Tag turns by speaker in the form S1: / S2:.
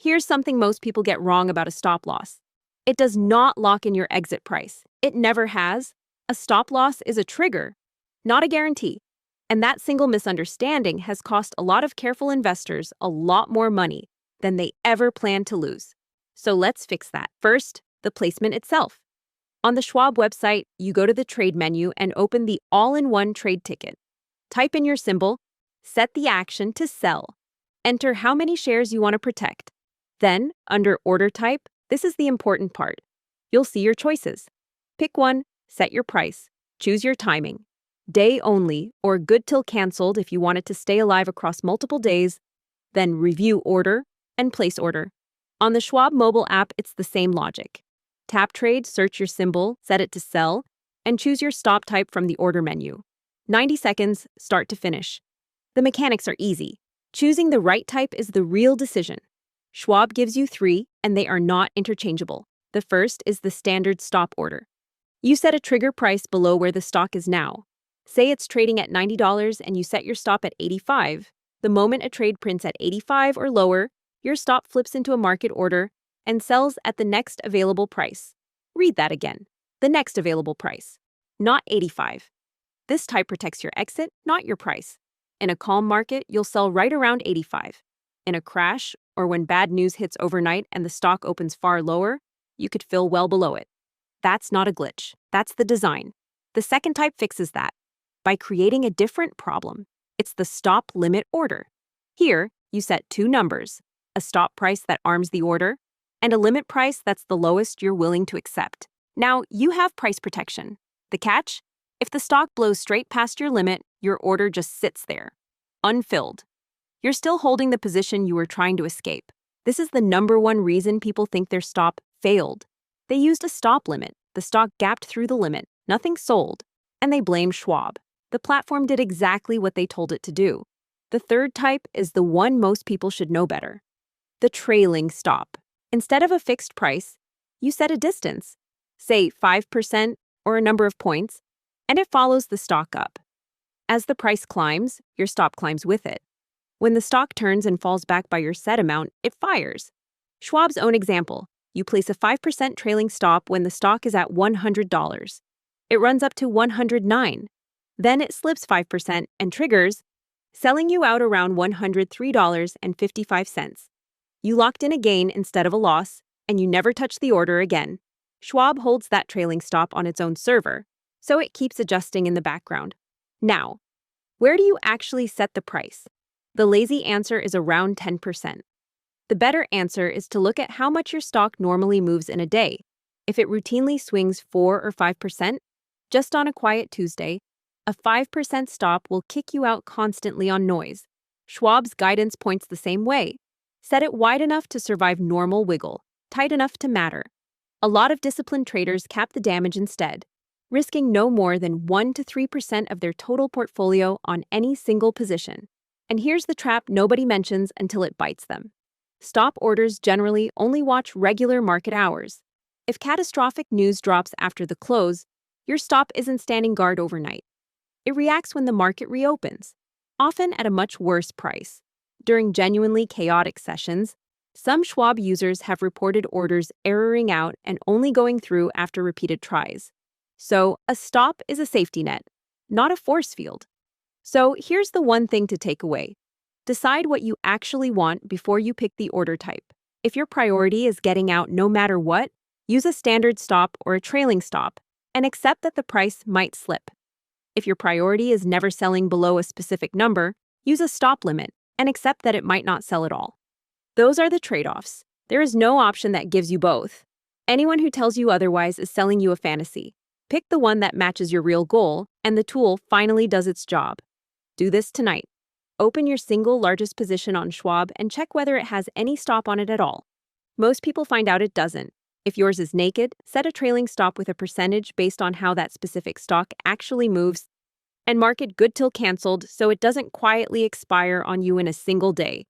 S1: Here's something most people get wrong about a stop loss. It does not lock in your exit price. It never has. A stop loss is a trigger, not a guarantee. And that single misunderstanding has cost a lot of careful investors a lot more money than they ever planned to lose. So let's fix that. First, the placement itself. On the Schwab website, you go to the trade menu and open the all-in-one trade ticket. Type in your symbol, set the action to sell. Enter how many shares you want to protect. Then, under order type, this is the important part. You'll see your choices. Pick one, set your price, choose your timing. Day only or good till canceled if you want it to stay alive across multiple days, then review order and place order. On the Schwab mobile app, it's the same logic. Tap trade, search your symbol, set it to sell, and choose your stop type from the order menu. 90 seconds, start to finish. The mechanics are easy. Choosing the right type is the real decision. Schwab gives you 3, and they are not interchangeable. The first is the standard stop order. You set a trigger price below where the stock is now. Say it's trading at $90 and you set your stop at $85. The moment a trade prints at $85 or lower, your stop flips into a market order and sells at the next available price. Read that again. The next available price, not $85. This type protects your exit, not your price. In a calm market, you'll sell right around $85. In a crash, or when bad news hits overnight and the stock opens far lower, you could fill well below it. That's not a glitch. That's the design. The second type fixes that by creating a different problem. It's the stop limit order. Here, you set 2 numbers, a stop price that arms the order, and a limit price that's the lowest you're willing to accept. Now, you have price protection. The catch? If the stock blows straight past your limit, your order just sits there, unfilled. You're still holding the position you were trying to escape. This is the #1 reason people think their stop failed. They used a stop limit. The stock gapped through the limit. Nothing sold. And they blamed Schwab. The platform did exactly what they told it to do. The third type is the one most people should know better. The trailing stop. Instead of a fixed price, you set a distance, say 5% or a number of points, and it follows the stock up. As the price climbs, your stop climbs with it. When the stock turns and falls back by your set amount, it fires. Schwab's own example, you place a 5% trailing stop when the stock is at $100. It runs up to $109. Then it slips 5% and triggers, selling you out around $103.55. You locked in a gain instead of a loss, and you never touch the order again. Schwab holds that trailing stop on its own server, so it keeps adjusting in the background. Now, where do you actually set the price? The lazy answer is around 10%. The better answer is to look at how much your stock normally moves in a day. If it routinely swings 4 or 5%, just on a quiet Tuesday, a 5% stop will kick you out constantly on noise. Schwab's guidance points the same way. Set it wide enough to survive normal wiggle, tight enough to matter. A lot of disciplined traders cap the damage instead, risking no more than 1 to 3% of their total portfolio on any single position. And here's the trap nobody mentions until it bites them. Stop orders generally only watch regular market hours. If catastrophic news drops after the close, your stop isn't standing guard overnight. It reacts when the market reopens, often at a much worse price. During genuinely chaotic sessions, some Schwab users have reported orders erroring out and only going through after repeated tries. So, a stop is a safety net, not a force field. So, here's the one thing to take away. Decide what you actually want before you pick the order type. If your priority is getting out no matter what, use a standard stop or a trailing stop and accept that the price might slip. If your priority is never selling below a specific number, use a stop limit and accept that it might not sell at all. Those are the trade-offs. There is no option that gives you both. Anyone who tells you otherwise is selling you a fantasy. Pick the one that matches your real goal, and the tool finally does its job. Do this tonight. Open your single largest position on Schwab and check whether it has any stop on it at all. Most people find out it doesn't. If yours is naked, set a trailing stop with a percentage based on how that specific stock actually moves, and mark it good till canceled so it doesn't quietly expire on you in a single day.